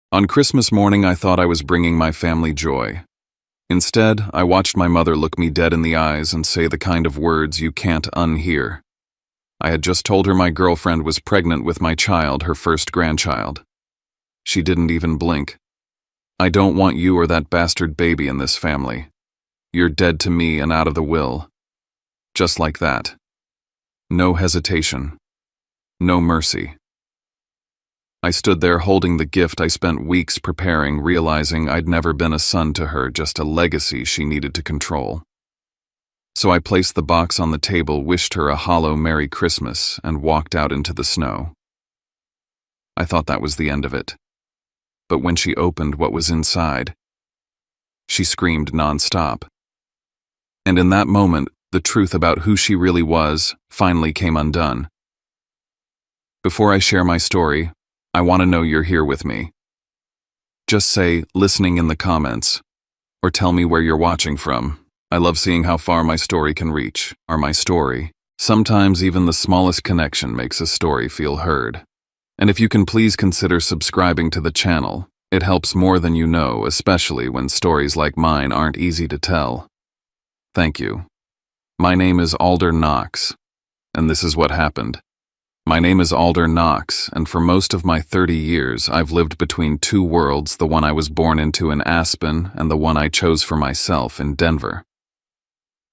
On Christmas morning, I thought I was bringing my family joy. Instead, I watched my mother look me dead in the eyes and say the kind of words you can't unhear. I had just told her my girlfriend was pregnant with my child, her first grandchild. She didn't even blink. "I don't want you or that bastard baby in this family. You're dead to me and out of the will." Just like that. No hesitation. No mercy. I stood there holding the gift I spent weeks preparing, realizing I'd never been a son to her, just a legacy she needed to control. So I placed the box on the table, wished her a hollow Merry Christmas, and walked out into the snow. I thought that was the end of it. But when she opened what was inside, she screamed nonstop. And in that moment, the truth about who she really was finally came undone. Before I share my story, I want to know you're here with me. Just say "listening" in the comments, or tell me where you're watching from. I love seeing how far my story can reach, or my story. Sometimes even the smallest connection makes a story feel heard. And if you can please consider subscribing to the channel, it helps more than you know, especially when stories like mine aren't easy to tell. Thank you. My name is Alder Knox, and this is what happened. My name is Alder Knox, and for most of my 30 years, I've lived between two worlds, the one I was born into in Aspen and the one I chose for myself in Denver.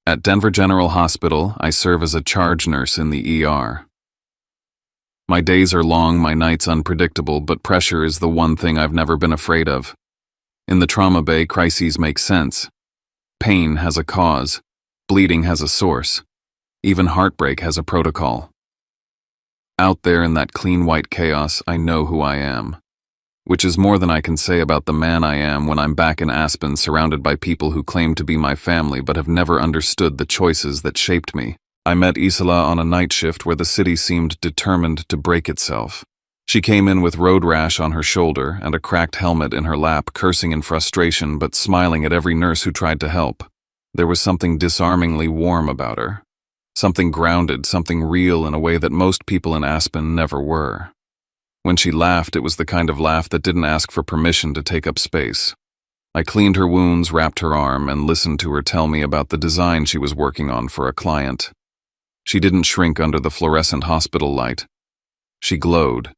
At Denver General Hospital, I serve as a charge nurse in the ER. My days are long, my nights unpredictable, but pressure is the one thing I've never been afraid of. In the trauma bay, crises make sense. Pain has a cause. Bleeding has a source. Even heartbreak has a protocol. Out there in that clean white chaos, I know who I am. Which is more than I can say about the man I am when I'm back in Aspen, surrounded by people who claim to be my family but have never understood the choices that shaped me. I met Isla on a night shift where the city seemed determined to break itself. She came in with road rash on her shoulder and a cracked helmet in her lap, cursing in frustration but smiling at every nurse who tried to help. There was something disarmingly warm about her. Something grounded, something real in a way that most people in Aspen never were. When she laughed, it was the kind of laugh that didn't ask for permission to take up space. I cleaned her wounds, wrapped her arm, and listened to her tell me about the design she was working on for a client. She didn't shrink under the fluorescent hospital light. She glowed.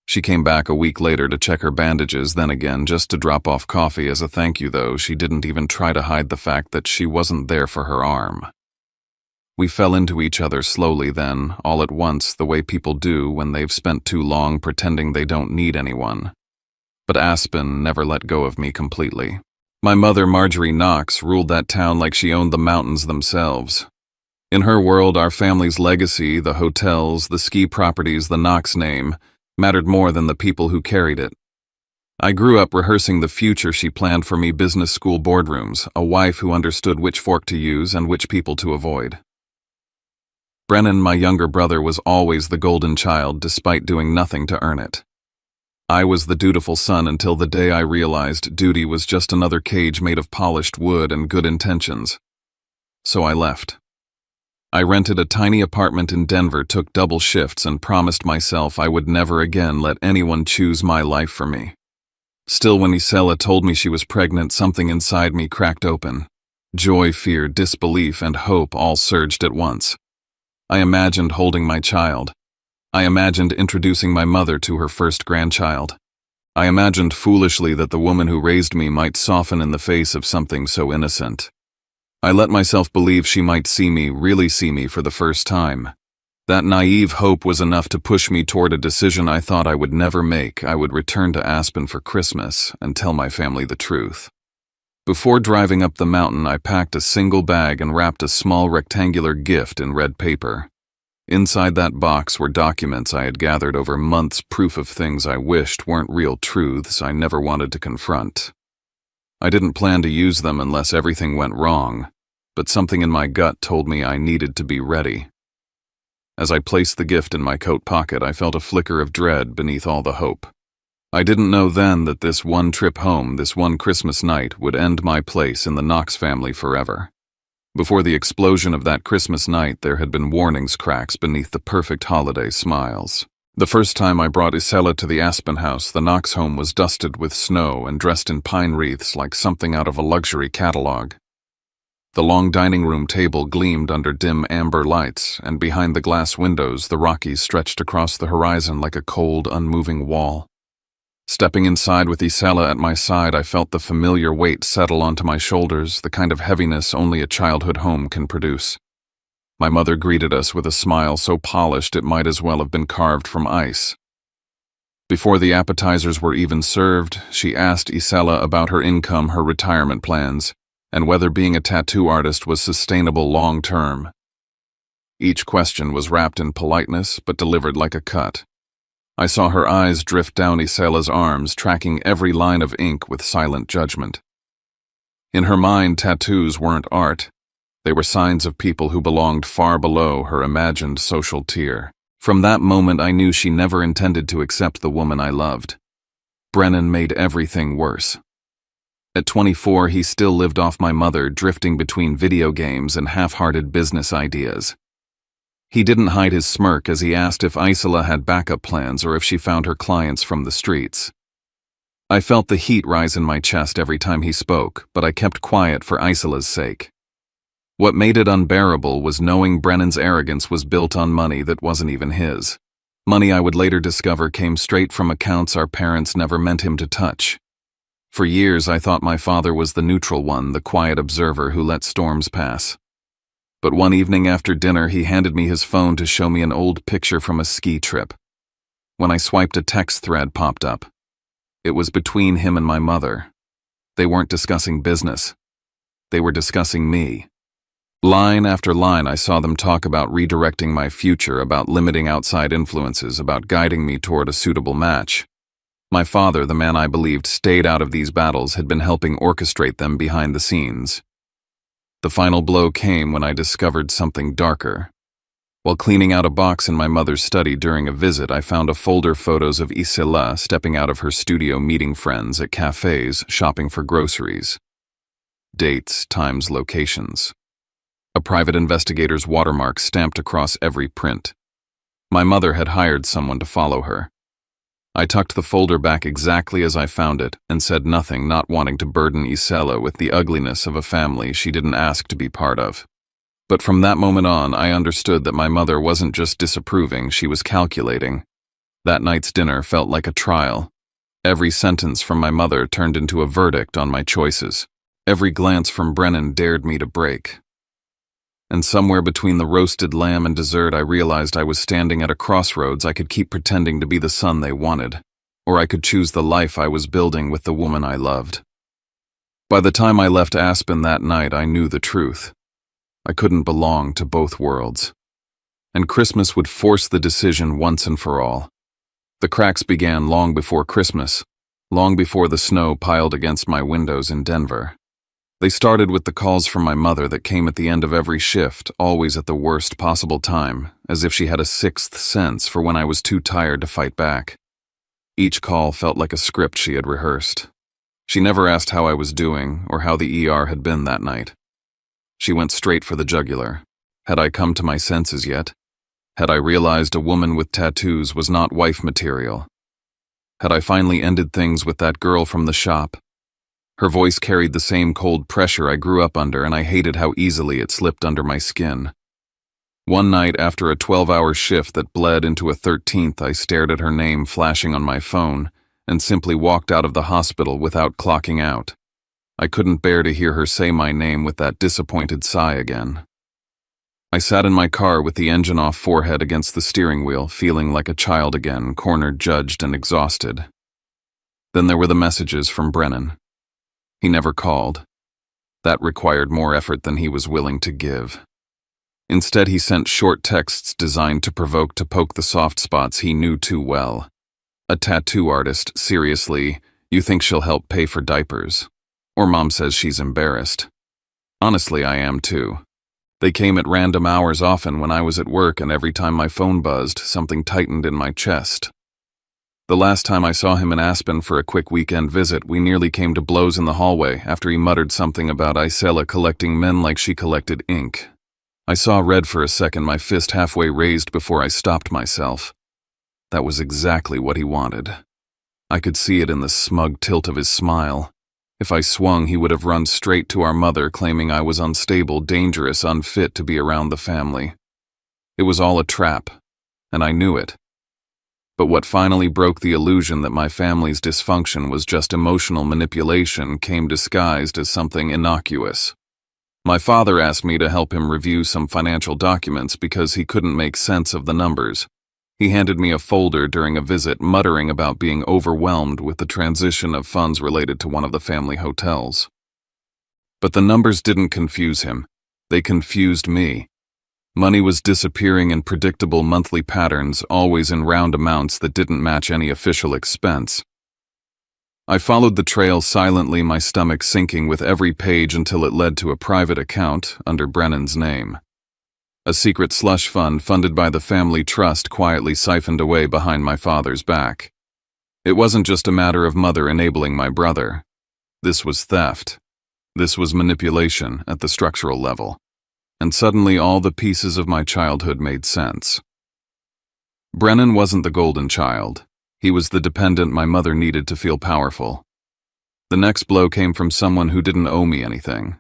She came back a week later to check her bandages, then again just to drop off coffee as a thank you, though she didn't even try to hide the fact that she wasn't there for her arm. We fell into each other slowly then, all at once, the way people do when they've spent too long pretending they don't need anyone. But Aspen never let go of me completely. My mother, Marjorie Knox, ruled that town like she owned the mountains themselves. In her world, our family's legacy, the hotels, the ski properties, the Knox name, mattered more than the people who carried it. I grew up rehearsing the future she planned for me: business school boardrooms, a wife who understood which fork to use and which people to avoid. Brennan, my younger brother, was always the golden child despite doing nothing to earn it. I was the dutiful son until the day I realized duty was just another cage made of polished wood and good intentions. So I left. I rented a tiny apartment in Denver, took double shifts, and promised myself I would never again let anyone choose my life for me. Still, when Isela told me she was pregnant, something inside me cracked open. Joy, fear, disbelief, and hope all surged at once. I imagined holding my child. I imagined introducing my mother to her first grandchild. I imagined foolishly that the woman who raised me might soften in the face of something so innocent. I let myself believe she might see me, really see me for the first time. That naive hope was enough to push me toward a decision I thought I would never make. I would return to Aspen for Christmas and tell my family the truth. Before driving up the mountain, I packed a single bag and wrapped a small rectangular gift in red paper. Inside that box were documents I had gathered over months, proof of things I wished weren't real truths I never wanted to confront. I didn't plan to use them unless everything went wrong, but something in my gut told me I needed to be ready. As I placed the gift in my coat pocket, I felt a flicker of dread beneath all the hope. I didn't know then that this one trip home, this one Christmas night, would end my place in the Knox family forever. Before the explosion of that Christmas night, there had been warnings cracks beneath the perfect holiday smiles. The first time I brought Isela to the Aspen house, the Knox home was dusted with snow and dressed in pine wreaths like something out of a luxury catalog. The long dining room table gleamed under dim amber lights, and behind the glass windows the Rockies stretched across the horizon like a cold, unmoving wall. Stepping inside with Isela at my side, I felt the familiar weight settle onto my shoulders, the kind of heaviness only a childhood home can produce. My mother greeted us with a smile so polished it might as well have been carved from ice. Before the appetizers were even served, she asked Isela about her income, her retirement plans, and whether being a tattoo artist was sustainable long-term. Each question was wrapped in politeness, but delivered like a cut. I saw her eyes drift down Isela's arms, tracking every line of ink with silent judgment. In her mind, tattoos weren't art. They were signs of people who belonged far below her imagined social tier. From that moment, I knew she never intended to accept the woman I loved. Brennan made everything worse. At 24, he still lived off my mother, drifting between video games and half-hearted business ideas. He didn't hide his smirk as he asked if Isela had backup plans or if she found her clients from the streets. I felt the heat rise in my chest every time he spoke, but I kept quiet for Isela's sake. What made it unbearable was knowing Brennan's arrogance was built on money that wasn't even his. Money I would later discover came straight from accounts our parents never meant him to touch. For years I thought my father was the neutral one, the quiet observer who let storms pass. But one evening after dinner, he handed me his phone to show me an old picture from a ski trip. When I swiped, a text thread popped up. It was between him and my mother. They weren't discussing business. They were discussing me. Line after line, I saw them talk about redirecting my future, about limiting outside influences, about guiding me toward a suitable match. My father, the man I believed stayed out of these battles, had been helping orchestrate them behind the scenes. The final blow came when I discovered something darker. While cleaning out a box in my mother's study during a visit, I found a folder photos of Isela stepping out of her studio, meeting friends at cafes, shopping for groceries. Dates, times, locations. A private investigator's watermark stamped across every print. My mother had hired someone to follow her. I tucked the folder back exactly as I found it and said nothing, not wanting to burden Isela with the ugliness of a family she didn't ask to be part of. But from that moment on, I understood that my mother wasn't just disapproving, she was calculating. That night's dinner felt like a trial. Every sentence from my mother turned into a verdict on my choices. Every glance from Brennan dared me to break. And somewhere between the roasted lamb and dessert, I realized I was standing at a crossroads. I could keep pretending to be the son they wanted, or I could choose the life I was building with the woman I loved. By the time I left Aspen that night, I knew the truth. I couldn't belong to both worlds. And Christmas would force the decision once and for all. The cracks began long before Christmas, long before the snow piled against my windows in Denver. They started with the calls from my mother that came at the end of every shift, always at the worst possible time, as if she had a sixth sense for when I was too tired to fight back. Each call felt like a script she had rehearsed. She never asked how I was doing or how the ER had been that night. She went straight for the jugular. Had I come to my senses yet? Had I realized a woman with tattoos was not wife material? Had I finally ended things with that girl from the shop? Her voice carried the same cold pressure I grew up under, and I hated how easily it slipped under my skin. One night, after a 12-hour shift that bled into a 13th, I stared at her name flashing on my phone and simply walked out of the hospital without clocking out. I couldn't bear to hear her say my name with that disappointed sigh again. I sat in my car with the engine off, forehead against the steering wheel, feeling like a child again, cornered, judged, and exhausted. Then there were the messages from Brennan. He never called. That required more effort than he was willing to give. Instead, he sent short texts designed to provoke, to poke the soft spots he knew too well. A tattoo artist, seriously, you think she'll help pay for diapers? Or mom says she's embarrassed. Honestly, I am too. They came at random hours, often when I was at work, and every time my phone buzzed, something tightened in my chest. The last time I saw him in Aspen for a quick weekend visit, we nearly came to blows in the hallway after he muttered something about Isela collecting men like she collected ink. I saw red for a second, my fist halfway raised before I stopped myself. That was exactly what he wanted. I could see it in the smug tilt of his smile. If I swung, he would have run straight to our mother, claiming I was unstable, dangerous, unfit to be around the family. It was all a trap, and I knew it. But what finally broke the illusion that my family's dysfunction was just emotional manipulation came disguised as something innocuous. My father asked me to help him review some financial documents because he couldn't make sense of the numbers. He handed me a folder during a visit, muttering about being overwhelmed with the transition of funds related to one of the family hotels. But the numbers didn't confuse him. They confused me. Money was disappearing in predictable monthly patterns, always in round amounts that didn't match any official expense. I followed the trail silently, my stomach sinking with every page until it led to a private account under Brennan's name. A secret slush fund funded by the family trust quietly siphoned away behind my father's back. It wasn't just a matter of mother enabling my brother. This was theft. This was manipulation at the structural level. And suddenly all the pieces of my childhood made sense. Brennan wasn't the golden child. He was the dependent my mother needed to feel powerful. The next blow came from someone who didn't owe me anything.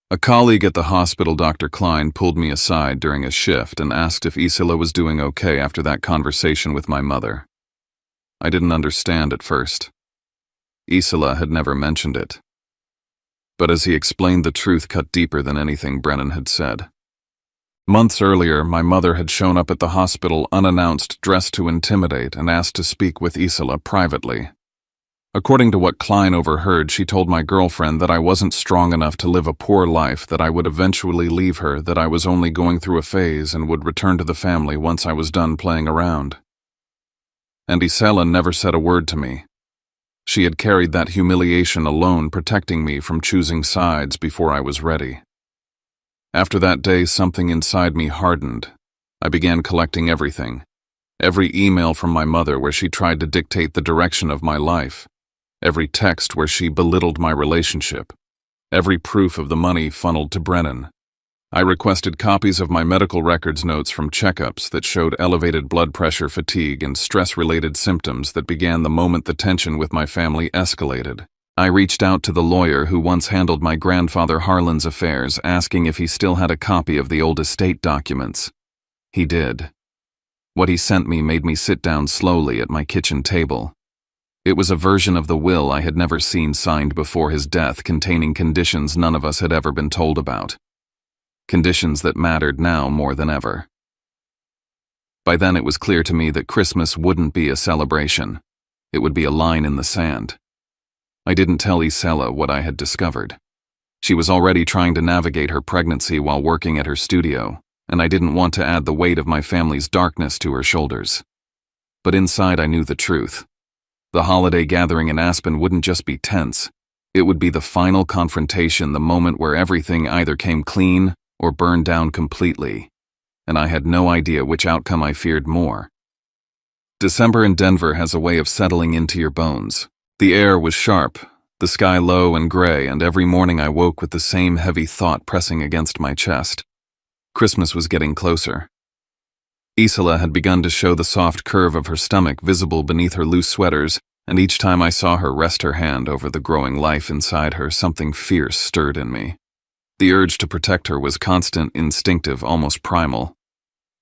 A colleague at the hospital, Dr. Klein, pulled me aside during a shift and asked if Isila was doing okay after that conversation with my mother. I didn't understand at first. Isila had never mentioned it. But as he explained, the truth cut deeper than anything Brennan had said. Months earlier, my mother had shown up at the hospital unannounced, dressed to intimidate, and asked to speak with Isila privately. According to what Klein overheard, she told my girlfriend that I wasn't strong enough to live a poor life, that I would eventually leave her, that I was only going through a phase and would return to the family once I was done playing around. And Isila never said a word to me. She had carried that humiliation alone, protecting me from choosing sides before I was ready. After that day, something inside me hardened. I began collecting everything. Every email from my mother where she tried to dictate the direction of my life. Every text where she belittled my relationship. Every proof of the money funneled to Brennan. I requested copies of my medical records notes from checkups that showed elevated blood pressure, fatigue, and stress-related symptoms that began the moment the tension with my family escalated. I reached out to the lawyer who once handled my grandfather Harlan's affairs, asking if he still had a copy of the old estate documents. He did. What he sent me made me sit down slowly at my kitchen table. It was a version of the will I had never seen signed before his death, containing conditions none of us had ever been told about. Conditions that mattered now more than ever. By then it was clear to me that Christmas wouldn't be a celebration. It would be a line in the sand. I didn't tell Isela what I had discovered. She was already trying to navigate her pregnancy while working at her studio, and I didn't want to add the weight of my family's darkness to her shoulders. But inside I knew the truth. The holiday gathering in Aspen wouldn't just be tense. It would be the final confrontation, the moment where everything either came clean or burned down completely, and I had no idea which outcome I feared more. December in Denver has a way of settling into your bones. The air was sharp, the sky low and gray, and every morning I woke with the same heavy thought pressing against my chest. Christmas was getting closer. Isela had begun to show the soft curve of her stomach visible beneath her loose sweaters, and each time I saw her rest her hand over the growing life inside her, something fierce stirred in me. The urge to protect her was constant, instinctive, almost primal.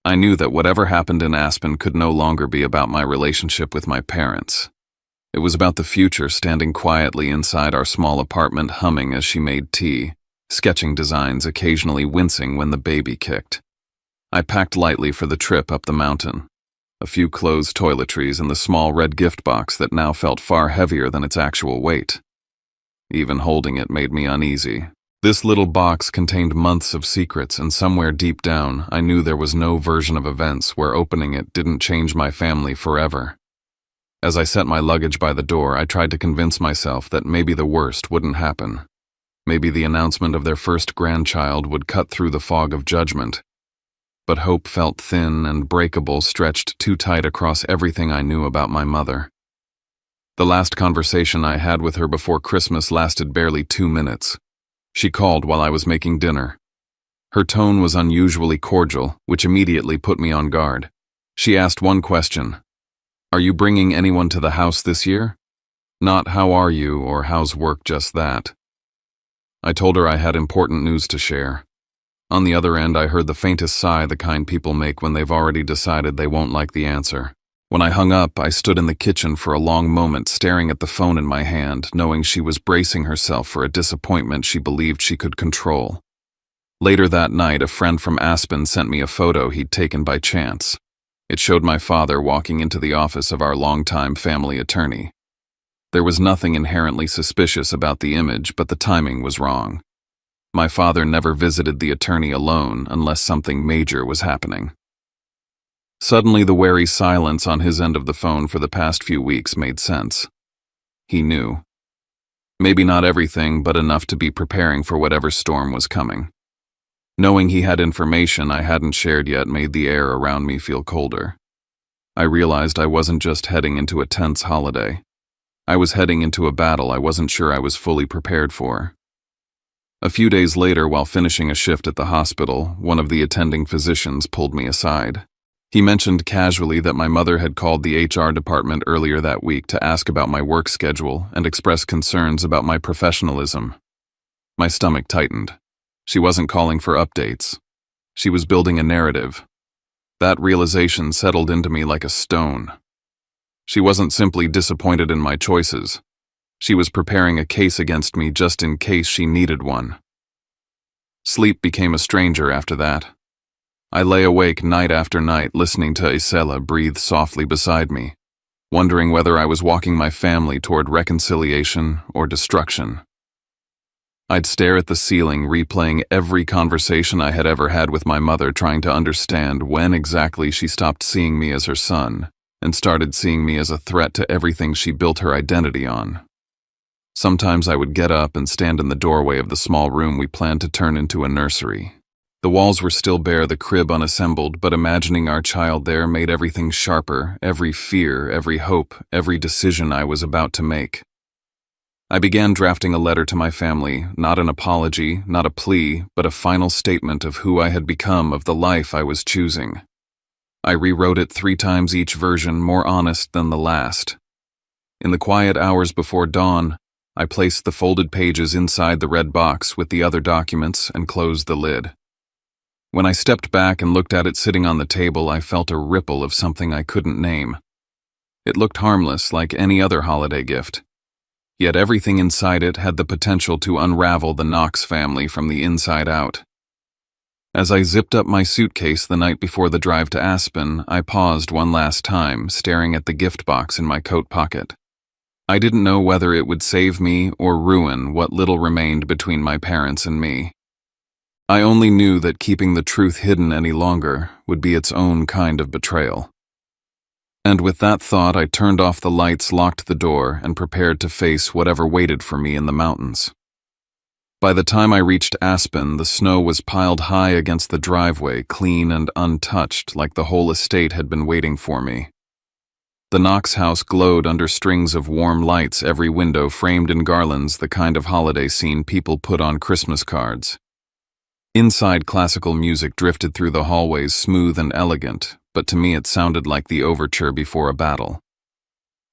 I knew that whatever happened in Aspen could no longer be about my relationship with my parents. It was about the future, standing quietly inside our small apartment, humming as she made tea, sketching designs, occasionally wincing when the baby kicked. I packed lightly for the trip up the mountain. A few clothes, toiletries, and the small red gift box that now felt far heavier than its actual weight. Even holding it made me uneasy. This little box contained months of secrets, and somewhere deep down, I knew there was no version of events where opening it didn't change my family forever. As I set my luggage by the door, I tried to convince myself that maybe the worst wouldn't happen. Maybe the announcement of their first grandchild would cut through the fog of judgment. But hope felt thin and breakable, stretched too tight across everything I knew about my mother. The last conversation I had with her before Christmas lasted barely 2 minutes. She called while I was making dinner. Her tone was unusually cordial, which immediately put me on guard. She asked one question. Are you bringing anyone to the house this year? Not how are you or how's work, just that. I told her I had important news to share. On the other end, I heard the faintest sigh, the kind people make when they've already decided they won't like the answer. When I hung up, I stood in the kitchen for a long moment staring at the phone in my hand, knowing she was bracing herself for a disappointment she believed she could control. Later that night, a friend from Aspen sent me a photo he'd taken by chance. It showed my father walking into the office of our longtime family attorney. There was nothing inherently suspicious about the image, but the timing was wrong. My father never visited the attorney alone unless something major was happening. Suddenly, the wary silence on his end of the phone for the past few weeks made sense. He knew. Maybe not everything, but enough to be preparing for whatever storm was coming. Knowing he had information I hadn't shared yet made the air around me feel colder. I realized I wasn't just heading into a tense holiday. I was heading into a battle I wasn't sure I was fully prepared for. A few days later, while finishing a shift at the hospital, one of the attending physicians pulled me aside. He mentioned casually that my mother had called the HR department earlier that week to ask about my work schedule and express concerns about my professionalism. My stomach tightened. She wasn't calling for updates. She was building a narrative. That realization settled into me like a stone. She wasn't simply disappointed in my choices. She was preparing a case against me just in case she needed one. Sleep became a stranger after that. I lay awake night after night listening to Isela breathe softly beside me, wondering whether I was walking my family toward reconciliation or destruction. I'd stare at the ceiling, replaying every conversation I had ever had with my mother, trying to understand when exactly she stopped seeing me as her son and started seeing me as a threat to everything she built her identity on. Sometimes I would get up and stand in the doorway of the small room we planned to turn into a nursery. The walls were still bare, the crib unassembled, but imagining our child there made everything sharper, every fear, every hope, every decision I was about to make. I began drafting a letter to my family, not an apology, not a plea, but a final statement of who I had become, of the life I was choosing. I rewrote it 3 times, each version more honest than the last. In the quiet hours before dawn, I placed the folded pages inside the red box with the other documents and closed the lid. When I stepped back and looked at it sitting on the table, I felt a ripple of something I couldn't name. It looked harmless, like any other holiday gift. Yet everything inside it had the potential to unravel the Knox family from the inside out. As I zipped up my suitcase the night before the drive to Aspen, I paused one last time, staring at the gift box in my coat pocket. I didn't know whether it would save me or ruin what little remained between my parents and me. I only knew that keeping the truth hidden any longer would be its own kind of betrayal. And with that thought, I turned off the lights, locked the door, and prepared to face whatever waited for me in the mountains. By the time I reached Aspen, the snow was piled high against the driveway, clean and untouched, like the whole estate had been waiting for me. The Knox house glowed under strings of warm lights, every window framed in garlands, the kind of holiday scene people put on Christmas cards. Inside, classical music drifted through the hallways, smooth and elegant, but to me it sounded like the overture before a battle.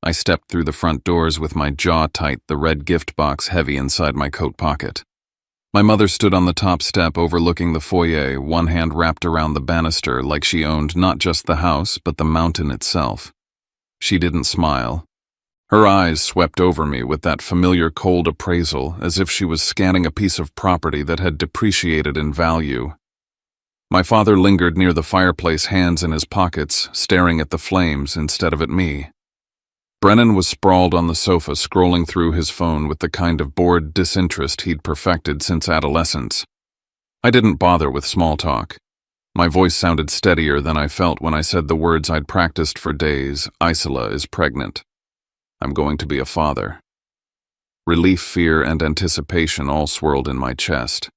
I stepped through the front doors with my jaw tight, the red gift box heavy inside my coat pocket. My mother stood on the top step overlooking the foyer, one hand wrapped around the banister like she owned not just the house but the mountain itself. She didn't smile. Her eyes swept over me with that familiar cold appraisal, as if she was scanning a piece of property that had depreciated in value. My father lingered near the fireplace, hands in his pockets, staring at the flames instead of at me. Brennan was sprawled on the sofa, scrolling through his phone with the kind of bored disinterest he'd perfected since adolescence. I didn't bother with small talk. My voice sounded steadier than I felt when I said the words I'd practiced for days. Isela is pregnant. I'm going to be a father. Relief, fear, and anticipation all swirled in my chest.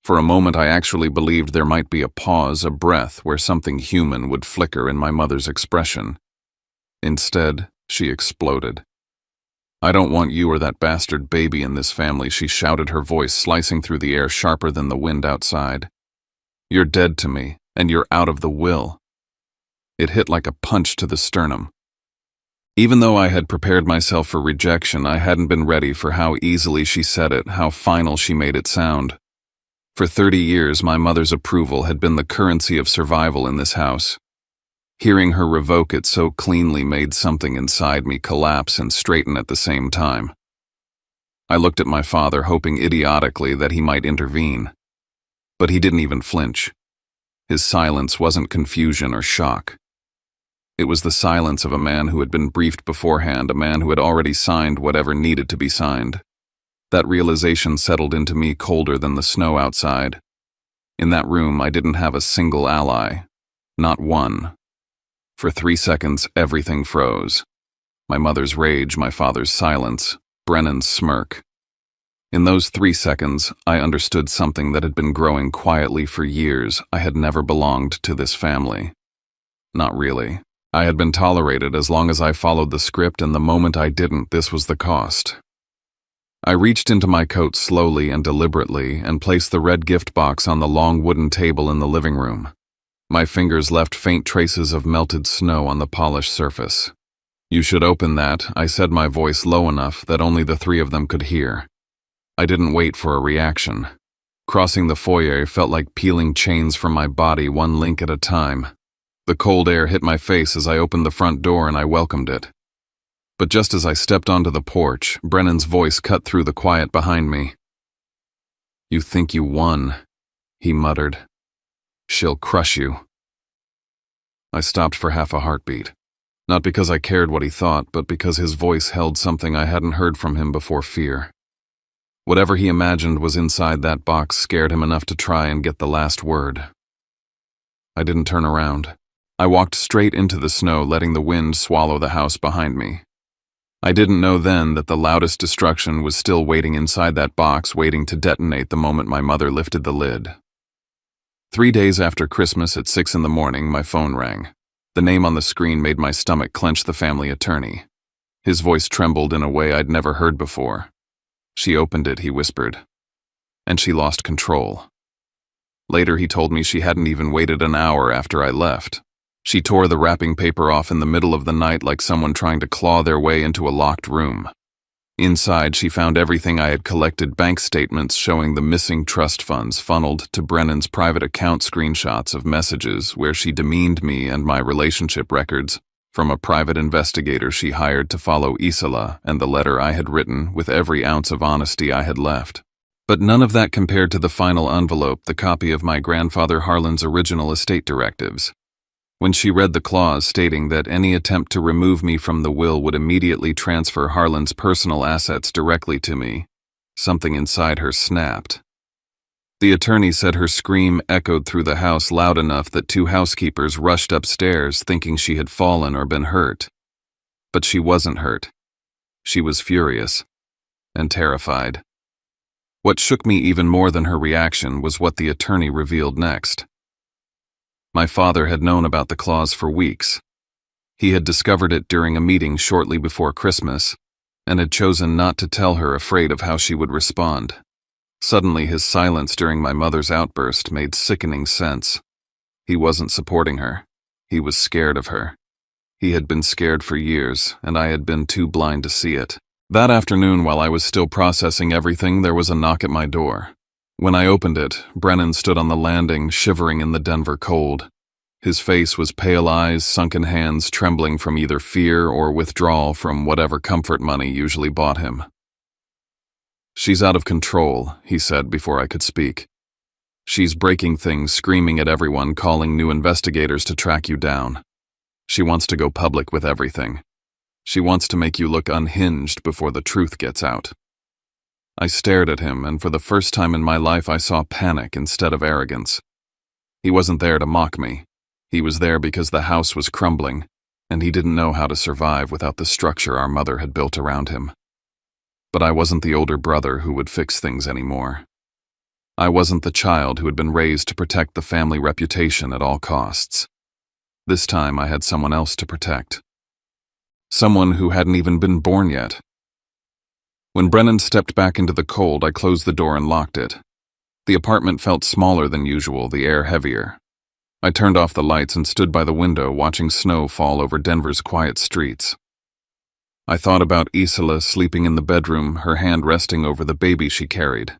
For a moment I actually believed there might be a pause, a breath, where something human would flicker in my mother's expression. Instead, she exploded. I don't want you or that bastard baby in this family, she shouted, her voice slicing through the air sharper than the wind outside. You're dead to me, and you're out of the will. It hit like a punch to the sternum. Even though I had prepared myself for rejection, I hadn't been ready for how easily she said it, how final she made it sound. For 30 years, my mother's approval had been the currency of survival in this house. Hearing her revoke it so cleanly made something inside me collapse and straighten at the same time. I looked at my father, hoping idiotically that he might intervene. But he didn't even flinch. His silence wasn't confusion or shock. It was the silence of a man who had been briefed beforehand, a man who had already signed whatever needed to be signed. That realization settled into me colder than the snow outside. In that room, I didn't have a single ally. Not one. For 3 seconds, everything froze. My mother's rage, my father's silence, Brennan's smirk. In those 3 seconds, I understood something that had been growing quietly for years. I had never belonged to this family. Not really. I had been tolerated as long as I followed the script, and the moment I didn't, this was the cost. I reached into my coat slowly and deliberately and placed the red gift box on the long wooden table in the living room. My fingers left faint traces of melted snow on the polished surface. "You should open that," I said, my voice low enough that only the three of them could hear. I didn't wait for a reaction. Crossing the foyer felt like peeling chains from my body, one link at a time. The cold air hit my face as I opened the front door, and I welcomed it. But just as I stepped onto the porch, Brennan's voice cut through the quiet behind me. "You think you won," he muttered. "She'll crush you." I stopped for half a heartbeat. Not because I cared what he thought, but because his voice held something I hadn't heard from him before: fear. Whatever he imagined was inside that box scared him enough to try and get the last word. I didn't turn around. I walked straight into the snow, letting the wind swallow the house behind me. I didn't know then that the loudest destruction was still waiting inside that box, waiting to detonate the moment my mother lifted the lid. 3 days after Christmas at 6 in the morning, my phone rang. The name on the screen made my stomach clench: the family attorney. His voice trembled in a way I'd never heard before. "She opened it," he whispered. "And she lost control." Later he told me she hadn't even waited an hour after I left. She tore the wrapping paper off in the middle of the night like someone trying to claw their way into a locked room. Inside, she found everything I had collected: bank statements showing the missing trust funds funneled to Brennan's private account, screenshots of messages where she demeaned me and my relationship records from a private investigator she hired to follow Isola, and the letter I had written with every ounce of honesty I had left. But none of that compared to the final envelope, the copy of my grandfather Harlan's original estate directives. When she read the clause stating that any attempt to remove me from the will would immediately transfer Harlan's personal assets directly to me, something inside her snapped. The attorney said her scream echoed through the house loud enough that 2 housekeepers rushed upstairs thinking she had fallen or been hurt. But she wasn't hurt. She was furious and terrified. What shook me even more than her reaction was what the attorney revealed next. My father had known about the clause for weeks. He had discovered it during a meeting shortly before Christmas, and had chosen not to tell her, afraid of how she would respond. Suddenly, his silence during my mother's outburst made sickening sense. He wasn't supporting her. He was scared of her. He had been scared for years, and I had been too blind to see it. That afternoon, while I was still processing everything, there was a knock at my door. When I opened it, Brennan stood on the landing, shivering in the Denver cold. His face was pale eyes, sunken hands trembling from either fear or withdrawal from whatever comfort money usually bought him. "She's out of control," he said before I could speak. "She's breaking things, screaming at everyone, calling new investigators to track you down. She wants to go public with everything. She wants to make you look unhinged before the truth gets out." I stared at him, and for the first time in my life I saw panic instead of arrogance. He wasn't there to mock me. He was there because the house was crumbling, and he didn't know how to survive without the structure our mother had built around him. But I wasn't the older brother who would fix things anymore. I wasn't the child who had been raised to protect the family reputation at all costs. This time I had someone else to protect. Someone who hadn't even been born yet. When Brennan stepped back into the cold, I closed the door and locked it. The apartment felt smaller than usual, the air heavier. I turned off the lights and stood by the window watching snow fall over Denver's quiet streets. I thought about Isola sleeping in the bedroom, her hand resting over the baby she carried.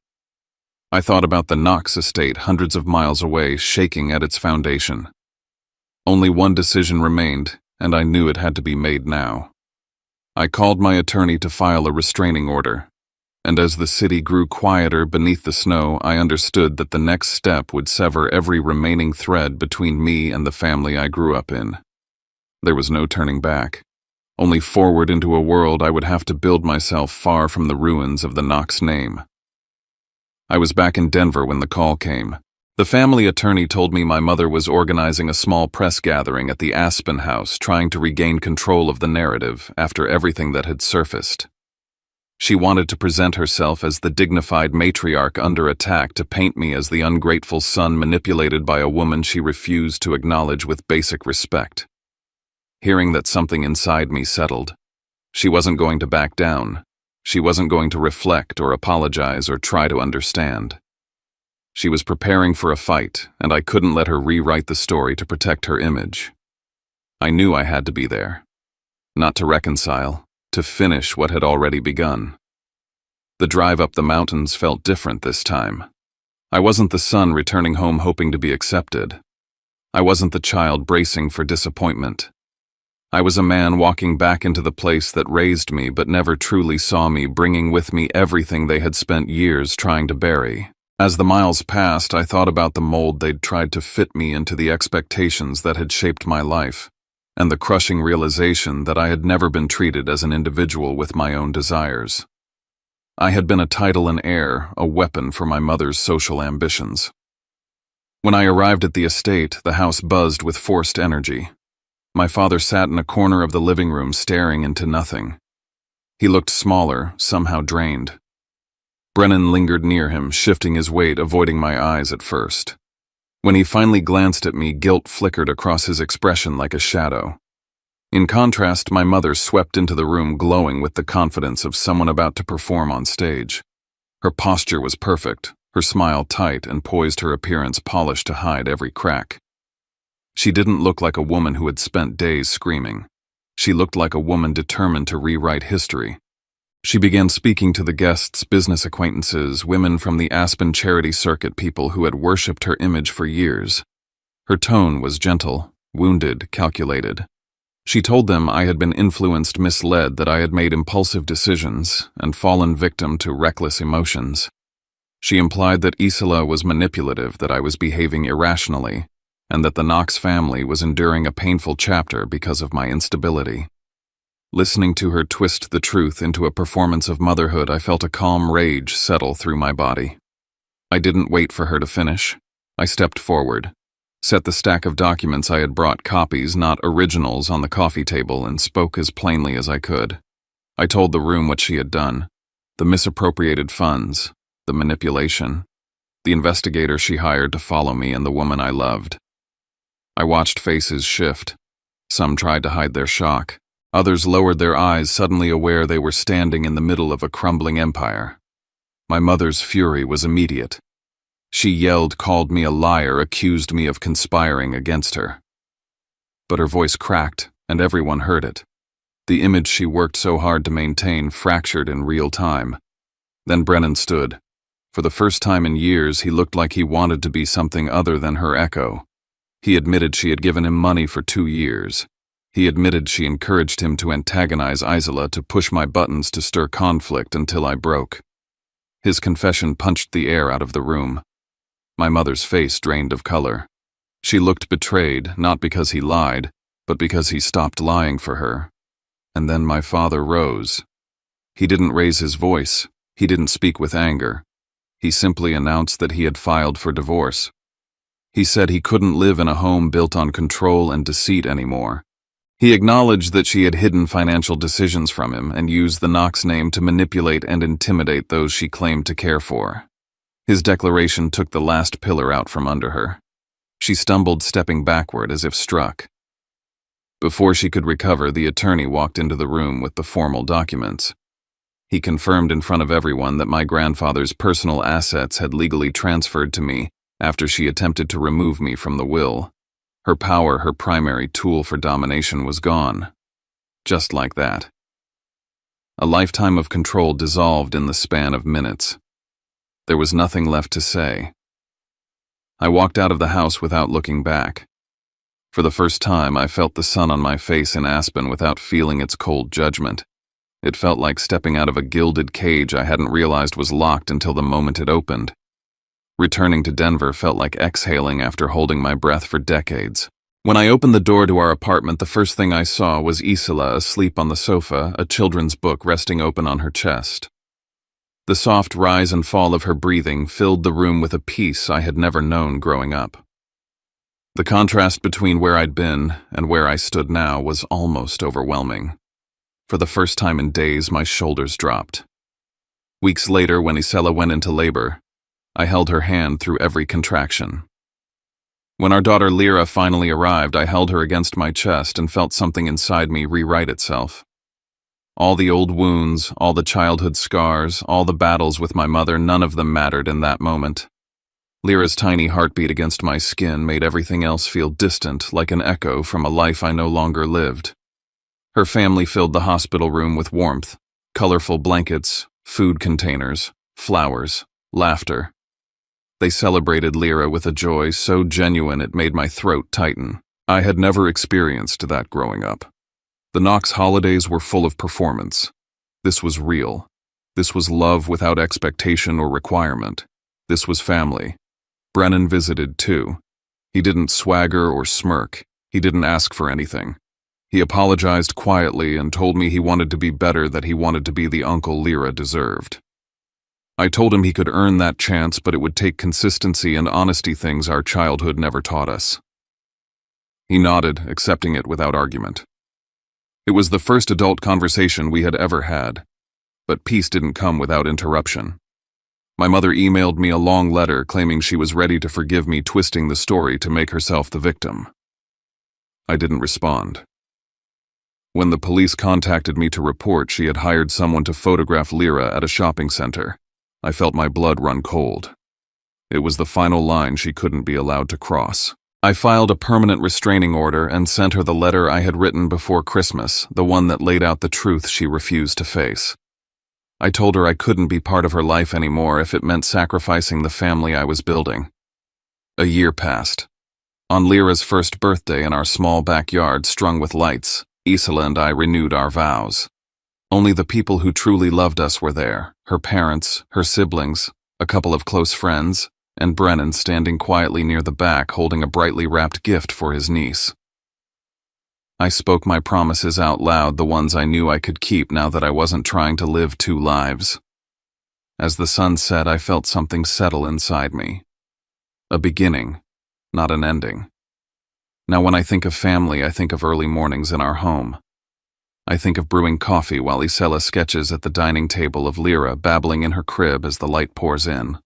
I thought about the Knox estate hundreds of miles away, shaking at its foundation. Only one decision remained, and I knew it had to be made now. I called my attorney to file a restraining order, and as the city grew quieter beneath the snow, I understood that the next step would sever every remaining thread between me and the family I grew up in. There was no turning back, only forward into a world I would have to build myself far from the ruins of the Knox name. I was back in Denver when the call came. The family attorney told me my mother was organizing a small press gathering at the Aspen House, trying to regain control of the narrative after everything that had surfaced. She wanted to present herself as the dignified matriarch under attack, to paint me as the ungrateful son manipulated by a woman she refused to acknowledge with basic respect. Hearing that, something inside me settled. She wasn't going to back down. She wasn't going to reflect or apologize or try to understand. She was preparing for a fight, and I couldn't let her rewrite the story to protect her image. I knew I had to be there. Not to reconcile, to finish what had already begun. The drive up the mountains felt different this time. I wasn't the son returning home hoping to be accepted. I wasn't the child bracing for disappointment. I was a man walking back into the place that raised me but never truly saw me, bringing with me everything they had spent years trying to bury. As the miles passed, I thought about the mold they'd tried to fit me into, the expectations that had shaped my life, and the crushing realization that I had never been treated as an individual with my own desires. I had been a title and heir, a weapon for my mother's social ambitions. When I arrived at the estate, the house buzzed with forced energy. My father sat in a corner of the living room staring into nothing. He looked smaller, somehow drained. Brennan lingered near him, shifting his weight, avoiding my eyes at first. When he finally glanced at me, guilt flickered across his expression like a shadow. In contrast, my mother swept into the room, glowing with the confidence of someone about to perform on stage. Her posture was perfect, her smile tight and poised, her appearance polished to hide every crack. She didn't look like a woman who had spent days screaming. She looked like a woman determined to rewrite history. She began speaking to the guests, business acquaintances, women from the Aspen charity circuit, people who had worshipped her image for years. Her tone was gentle, wounded, calculated. She told them I had been influenced, misled, that I had made impulsive decisions and fallen victim to reckless emotions. She implied that Isola was manipulative, that I was behaving irrationally, and that the Knox family was enduring a painful chapter because of my instability. Listening to her twist the truth into a performance of motherhood, I felt a calm rage settle through my body. I didn't wait for her to finish. I stepped forward, set the stack of documents I had brought, copies, not originals, on the coffee table, and spoke as plainly as I could. I told the room what she had done, the misappropriated funds, the manipulation, the investigator she hired to follow me, and the woman I loved. I watched faces shift. Some tried to hide their shock. Others lowered their eyes, suddenly aware they were standing in the middle of a crumbling empire. My mother's fury was immediate. She yelled, called me a liar, accused me of conspiring against her. But her voice cracked, and everyone heard it. The image she worked so hard to maintain fractured in real time. Then Brennan stood. For the first time in years, he looked like he wanted to be something other than her echo. He admitted she had given him money for 2 years. He admitted she encouraged him to antagonize Isola, to push my buttons, to stir conflict until I broke. His confession punched the air out of the room. My mother's face drained of color. She looked betrayed, not because he lied, but because he stopped lying for her. And then my father rose. He didn't raise his voice. He didn't speak with anger. He simply announced that he had filed for divorce. He said he couldn't live in a home built on control and deceit anymore. He acknowledged that she had hidden financial decisions from him and used the Knox name to manipulate and intimidate those she claimed to care for. His declaration took the last pillar out from under her. She stumbled, stepping backward as if struck. Before she could recover, the attorney walked into the room with the formal documents. He confirmed in front of everyone that my grandfather's personal assets had legally transferred to me after she attempted to remove me from the will. Her power, her primary tool for domination, was gone. Just like that. A lifetime of control dissolved in the span of minutes. There was nothing left to say. I walked out of the house without looking back. For the first time, I felt the sun on my face in Aspen without feeling its cold judgment. It felt like stepping out of a gilded cage I hadn't realized was locked until the moment it opened. Returning to Denver felt like exhaling after holding my breath for decades. When I opened the door to our apartment, the first thing I saw was Isela asleep on the sofa, a children's book resting open on her chest. The soft rise and fall of her breathing filled the room with a peace I had never known growing up. The contrast between where I'd been and where I stood now was almost overwhelming. For the first time in days, my shoulders dropped. Weeks later, when Isela went into labor, I held her hand through every contraction. When our daughter Lyra finally arrived, I held her against my chest and felt something inside me rewrite itself. All the old wounds, all the childhood scars, all the battles with my mother, none of them mattered in that moment. Lyra's tiny heartbeat against my skin made everything else feel distant, like an echo from a life I no longer lived. Her family filled the hospital room with warmth, colorful blankets, food containers, flowers, laughter. They celebrated Lyra with a joy so genuine it made my throat tighten. I had never experienced that growing up. The Knox holidays were full of performance. This was real. This was love without expectation or requirement. This was family. Brennan visited too. He didn't swagger or smirk. He didn't ask for anything. He apologized quietly and told me he wanted to be better, that he wanted to be the uncle Lyra deserved. I told him he could earn that chance, but it would take consistency and honesty, things our childhood never taught us. He nodded, accepting it without argument. It was the first adult conversation we had ever had, but peace didn't come without interruption. My mother emailed me a long letter claiming she was ready to forgive me, twisting the story to make herself the victim. I didn't respond. When the police contacted me to report she had hired someone to photograph Lyra at a shopping center, I felt my blood run cold. It was the final line she couldn't be allowed to cross. I filed a permanent restraining order and sent her the letter I had written before Christmas, the one that laid out the truth she refused to face. I told her I couldn't be part of her life anymore if it meant sacrificing the family I was building. A year passed. On Lyra's first birthday in our small backyard strung with lights, Isela and I renewed our vows. Only the people who truly loved us were there, her parents, her siblings, a couple of close friends, and Brennan standing quietly near the back holding a brightly wrapped gift for his niece. I spoke my promises out loud, the ones I knew I could keep now that I wasn't trying to live two lives. As the sun set, I felt something settle inside me. A beginning, not an ending. Now when I think of family, I think of early mornings in our home. I think of brewing coffee while Isela sketches at the dining table, of Lyra babbling in her crib as the light pours in.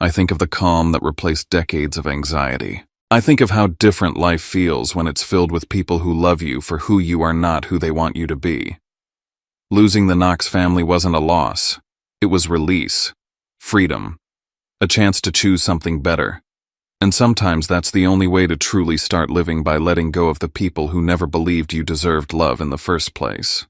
I think of the calm that replaced decades of anxiety. I think of how different life feels when it's filled with people who love you for who you are, not who they want you to be. Losing the Knox family wasn't a loss. It was release, freedom, a chance to choose something better. And sometimes that's the only way to truly start living, by letting go of the people who never believed you deserved love in the first place.